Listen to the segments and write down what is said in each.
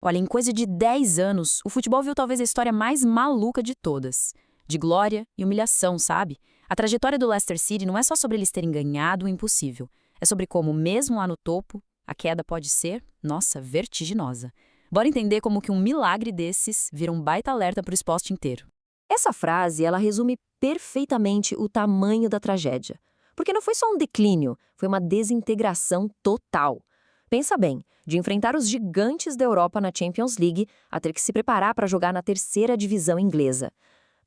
Olha, em coisa de 10 anos, o futebol viu talvez a história mais maluca de todas. De glória e humilhação, sabe? A trajetória do Leicester City não é só sobre eles terem ganhado o impossível. É sobre como, mesmo lá no topo, a queda pode ser, nossa, vertiginosa. Bora entender como que um milagre desses vira um baita alerta para o esporte inteiro. Essa frase, ela resume perfeitamente o tamanho da tragédia. Porque não foi só um declínio, foi uma desintegração total. Pensa bem, de enfrentar os gigantes da Europa na Champions League a ter que se preparar para jogar na terceira divisão inglesa.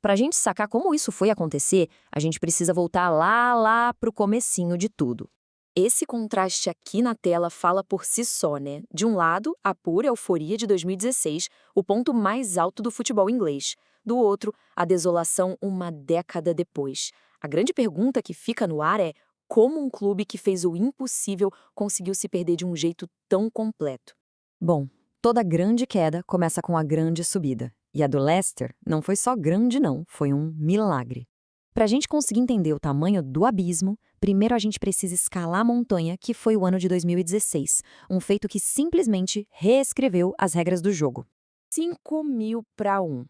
Para a gente sacar como isso foi acontecer, a gente precisa voltar lá pro comecinho de tudo. Esse contraste aqui na tela fala por si só, né? De um lado, a pura euforia de 2016, o ponto mais alto do futebol inglês. Do outro, a desolação uma década depois. A grande pergunta que fica no ar é como um clube que fez o impossível conseguiu se perder de um jeito tão completo. Bom, toda grande queda começa com a grande subida. E a do Leicester não foi só grande não, foi um milagre. Para a gente conseguir entender o tamanho do abismo, primeiro a gente precisa escalar a montanha, que foi o ano de 2016, um feito que simplesmente reescreveu as regras do jogo. 5.000 para 1.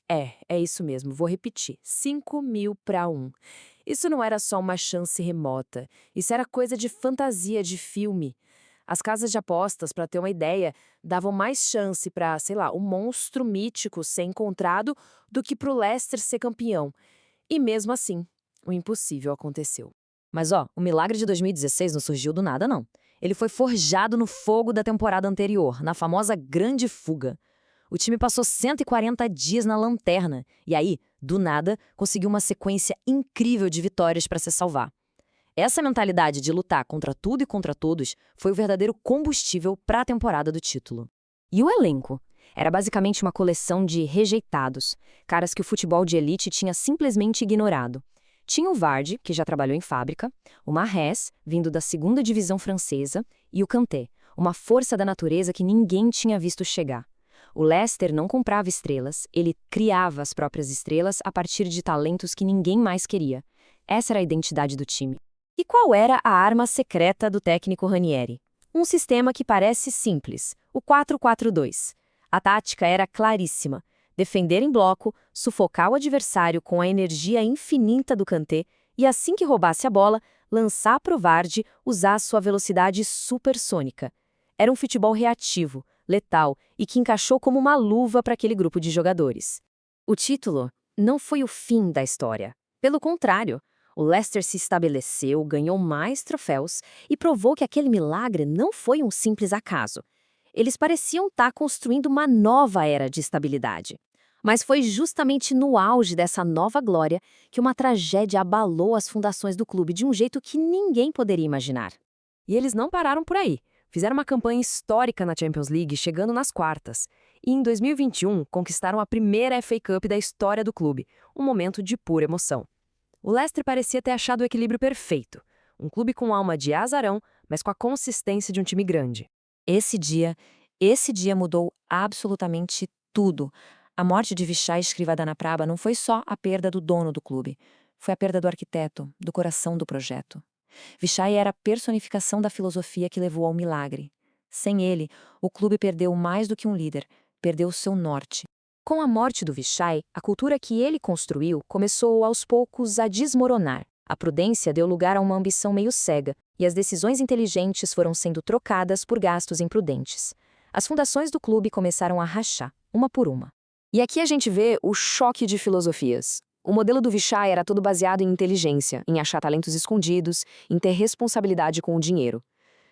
É isso mesmo, vou repetir. 5.000 para 1. Isso não era só uma chance remota, isso era coisa de fantasia de filme. As casas de apostas, para ter uma ideia, davam mais chance para, sei lá, um monstro mítico ser encontrado do que para o Leicester ser campeão. E mesmo assim, o impossível aconteceu. Mas ó, o milagre de 2016 não surgiu do nada não. Ele foi forjado no fogo da temporada anterior, na famosa Grande Fuga. O time passou 140 dias na lanterna e aí, do nada, conseguiu uma sequência incrível de vitórias para se salvar. Essa mentalidade de lutar contra tudo e contra todos foi o verdadeiro combustível para a temporada do título. E o elenco? Era basicamente uma coleção de rejeitados, caras que o futebol de elite tinha simplesmente ignorado. Tinha o Vardy, que já trabalhou em fábrica, o Mahrez, vindo da segunda divisão francesa, e o Kanté, uma força da natureza que ninguém tinha visto chegar. O Leicester não comprava estrelas, ele criava as próprias estrelas a partir de talentos que ninguém mais queria. Essa era a identidade do time. E qual era a arma secreta do técnico Ranieri? Um sistema que parece simples, o 4-4-2. A tática era claríssima: defender em bloco, sufocar o adversário com a energia infinita do Kanté e, assim que roubasse a bola, lançar para o Vardy usar sua velocidade supersônica. Era um futebol reativo, letal e que encaixou como uma luva para aquele grupo de jogadores. O título não foi o fim da história. Pelo contrário, o Leicester se estabeleceu, ganhou mais troféus e provou que aquele milagre não foi um simples acaso. Eles pareciam estar construindo uma nova era de estabilidade. Mas foi justamente no auge dessa nova glória que uma tragédia abalou as fundações do clube de um jeito que ninguém poderia imaginar. E eles não pararam por aí. Fizeram uma campanha histórica na Champions League, chegando nas quartas. E em 2021, conquistaram a primeira FA Cup da história do clube, um momento de pura emoção. O Leicester parecia ter achado o equilíbrio perfeito. Um clube com alma de azarão, mas com a consistência de um time grande. Esse dia mudou absolutamente tudo. A morte de Vichai Srivadhanaprabha não foi só a perda do dono do clube. Foi a perda do arquiteto, do coração do projeto. Vichai era a personificação da filosofia que levou ao milagre. Sem ele, o clube perdeu mais do que um líder, perdeu o seu norte. Com a morte do Vichai, a cultura que ele construiu começou aos poucos a desmoronar. A prudência deu lugar a uma ambição meio cega, e as decisões inteligentes foram sendo trocadas por gastos imprudentes. As fundações do clube começaram a rachar, uma por uma. E aqui a gente vê o choque de filosofias. O modelo do Vichai era todo baseado em inteligência, em achar talentos escondidos, em ter responsabilidade com o dinheiro.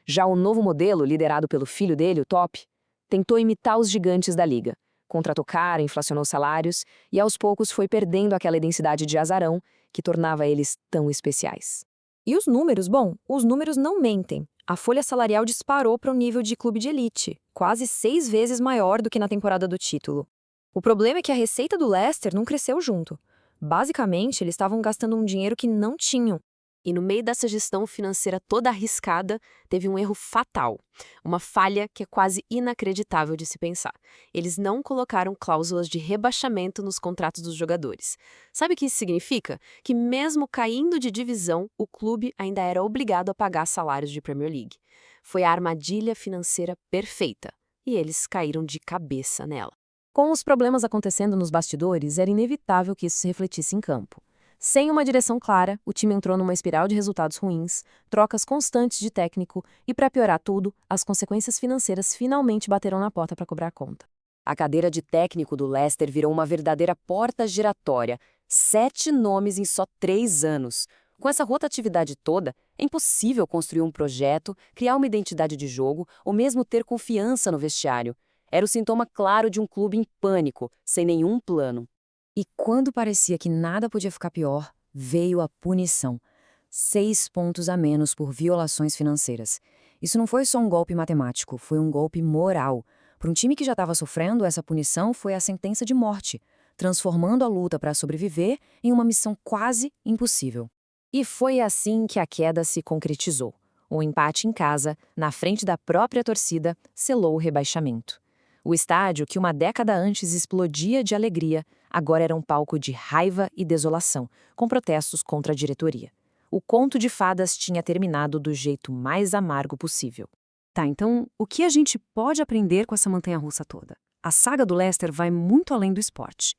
Já o novo modelo, liderado pelo filho dele, o Top, tentou imitar os gigantes da liga. Contratou caro, inflacionou salários e aos poucos foi perdendo aquela identidade de azarão que tornava eles tão especiais. E os números? Bom, os números não mentem. A folha salarial disparou para o nível de clube de elite, quase 6 vezes maior do que na temporada do título. O problema é que a receita do Leicester não cresceu junto. Basicamente, eles estavam gastando um dinheiro que não tinham. E no meio dessa gestão financeira toda arriscada, teve um erro fatal. Uma falha que é quase inacreditável de se pensar. Eles não colocaram cláusulas de rebaixamento nos contratos dos jogadores. Sabe o que isso significa? Que mesmo caindo de divisão, o clube ainda era obrigado a pagar salários de Premier League. Foi a armadilha financeira perfeita. e eles caíram de cabeça nela. Com os problemas acontecendo nos bastidores, era inevitável que isso se refletisse em campo. Sem uma direção clara, o time entrou numa espiral de resultados ruins, trocas constantes de técnico e, para piorar tudo, as consequências financeiras finalmente bateram na porta para cobrar a conta. A cadeira de técnico do Leicester virou uma verdadeira porta giratória. 7 nomes em só 3 anos. Com essa rotatividade toda, é impossível construir um projeto, criar uma identidade de jogo ou mesmo ter confiança no vestiário. Era o sintoma claro de um clube em pânico, sem nenhum plano. E quando parecia que nada podia ficar pior, veio a punição. 6 pontos a menos por violações financeiras. Isso não foi só um golpe matemático, foi um golpe moral. Para um time que já estava sofrendo, essa punição foi a sentença de morte, transformando a luta para sobreviver em uma missão quase impossível. E foi assim que a queda se concretizou. O empate em casa, na frente da própria torcida, selou o rebaixamento. O estádio, que uma década antes explodia de alegria, agora era um palco de raiva e desolação, com protestos contra a diretoria. O conto de fadas tinha terminado do jeito mais amargo possível. Tá, então, o que a gente pode aprender com essa montanha-russa toda? A saga do Leicester vai muito além do esporte.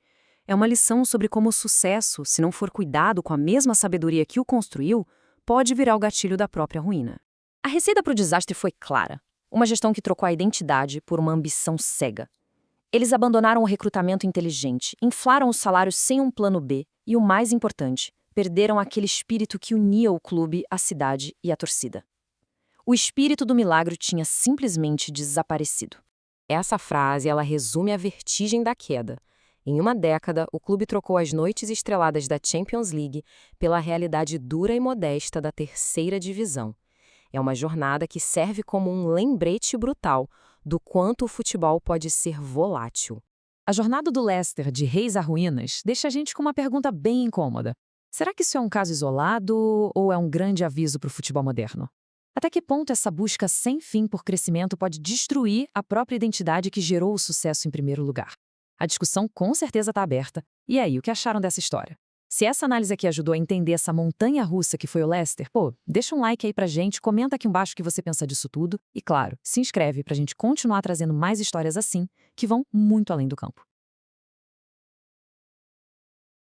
É uma lição sobre como o sucesso, se não for cuidado com a mesma sabedoria que o construiu, pode virar o gatilho da própria ruína. A receita para o desastre foi clara. Uma gestão que trocou a identidade por uma ambição cega. Eles abandonaram o recrutamento inteligente, inflaram os salários sem um plano B e, o mais importante, perderam aquele espírito que unia o clube, a cidade e a torcida. O espírito do milagre tinha simplesmente desaparecido. Essa frase, ela resume a vertigem da queda. Em uma década, o clube trocou as noites estreladas da Champions League pela realidade dura e modesta da terceira divisão. É uma jornada que serve como um lembrete brutal do quanto o futebol pode ser volátil. A jornada do Leicester de reis a ruínas deixa a gente com uma pergunta bem incômoda. Será que isso é um caso isolado ou é um grande aviso para o futebol moderno? Até que ponto essa busca sem fim por crescimento pode destruir a própria identidade que gerou o sucesso em primeiro lugar? A discussão com certeza está aberta. E aí, o que acharam dessa história? Se essa análise aqui ajudou a entender essa montanha-russa que foi o Leicester, deixa um like aí pra gente, comenta aqui embaixo o que você pensa disso tudo e, claro, se inscreve pra gente continuar trazendo mais histórias assim, que vão muito além do campo.